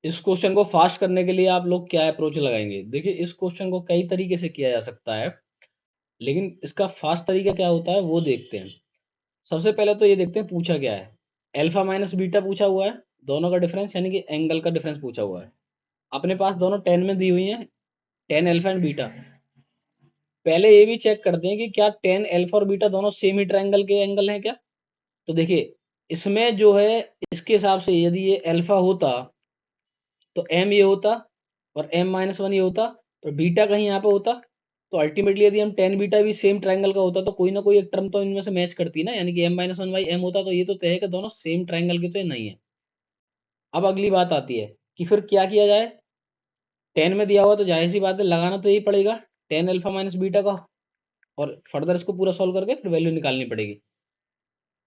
इस क्वेश्चन को फास्ट करने के लिए आप लोग क्या अप्रोच लगाएंगे? देखिए, इस क्वेश्चन को कई तरीके से किया जा सकता है, लेकिन इसका फास्ट तरीका क्या होता है वो देखते हैं। सबसे पहले तो ये देखते हैं पूछा क्या है। अल्फा माइनस बीटा पूछा हुआ है, दोनों का डिफरेंस यानी कि एंगल का डिफरेंस पूछा हुआ है। अपने पास दोनों टेन में दी हुई हैं, टेन अल्फा एंड बीटा। पहले ये भी चेक करते हैं कि क्या टेन अल्फा और बीटा दोनों सेम ही ट्रायंगल के एंगल हैं क्या। तो देखिए, इसमें जो है, इसके हिसाब से यदि ये अल्फा होता तो एम ये होता, और एम माइनस वन ये होता, और बीटा कहीं यहाँ पे होता। तो अल्टीमेटली यदि हम टेन बीटा भी सेम ट्रायंगल का होता तो कोई ना कोई एक टर्म तो इनमें से मैच करती है ना, यानी कि M minus one by M होता। तो ये तो तय है कि दोनों सेम ट्रायंगल के तो ये नहीं है। अब अगली बात आती है कि फिर क्या किया जाए। टेन में दिया हुआ तो जाहिर सी बात है लगाना तो यही पड़ेगा, टेन अल्फा माइनस बीटा का। और फर्दर इसको पूरा सॉल्व करके फिर वैल्यू निकालनी पड़ेगी।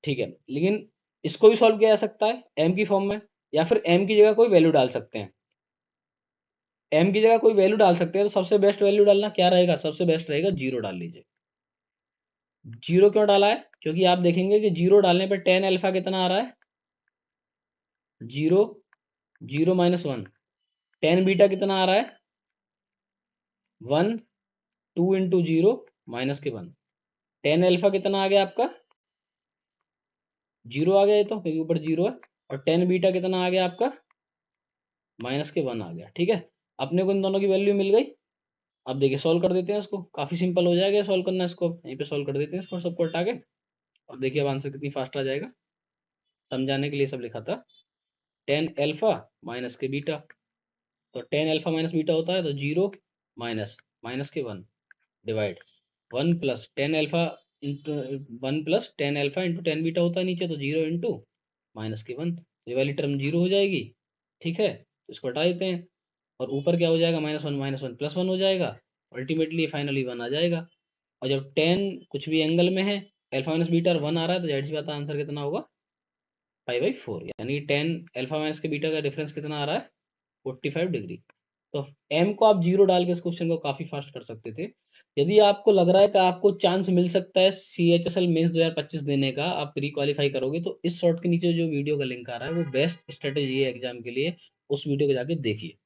ठीक है, लेकिन इसको भी सॉल्व किया जा सकता है एम की फॉर्म में, या फिर एम की जगह कोई वैल्यू डाल सकते हैं। एम की जगह कोई वैल्यू डाल सकते हैं, तो सबसे बेस्ट वैल्यू डालना क्या रहेगा? सबसे बेस्ट रहेगा जीरो डाल लीजिए। जीरो क्यों डाला है? क्योंकि आप देखेंगे कि जीरो डालने पर टेन अल्फा कितना आ रहा है? Zero, zero minus one. Tan beta कितना आ रहा है? One, two into zero minus के वन। टेन अल्फा कितना आ गया आपका? जीरो आ गया, ये तो क्योंकि ऊपर जीरो है। और टेन बीटा कितना आ गया आपका? माइनस के वन आ गया। ठीक है, अपने को इन दोनों की वैल्यू मिल गई। अब देखिए सॉल्व कर देते हैं इसको, काफी सिंपल हो जाएगा सॉल्व करना इसको। यहीं पे सॉल्व कर देते हैं इसको सबको हटा के। और देखिए अब आंसर कितनी फास्ट आ जाएगा। समझाने के लिए सब लिखा था, टेन एल्फा माइनस के बीटा। तो टेन एल्फा माइनस बीटा होता है तो जीरो माइनस माइनस के one divide one plus tan alpha into one plus tan alpha into tan beta होता है नीचे, तो जीरो इंटू माइनस के वन। ये वाली टर्म जीरो हो जाएगी। ठीक है, तो इसको हटा देते हैं। और ऊपर क्या हो जाएगा? माइनस वन प्लस वन हो जाएगा। अल्टीमेटली फाइनली वन आ जाएगा। और जब टेन कुछ भी एंगल में है, एल्फा माइनस बीटा और वन आ रहा है, तो जाहिर सी बात है आंसर कितना होगा? Pi by four. यानी टेन अल्फा माइनस के बीटा का डिफरेंस कितना आ रहा है? 45 डिग्री। तो एम को आप जीरो डाल के इस क्वेश्चन को काफी फास्ट कर सकते थे। यदि आपको लग रहा है कि आपको चांस मिल सकता है CHSL मेंस 2025 देने का, आप प्री क्वालिफाई करोगे, तो इस शॉर्ट के नीचे जो वीडियो का लिंक आ रहा है वो बेस्ट स्ट्रेटेजी है एग्जाम के लिए। उस वीडियो को जाके देखिए।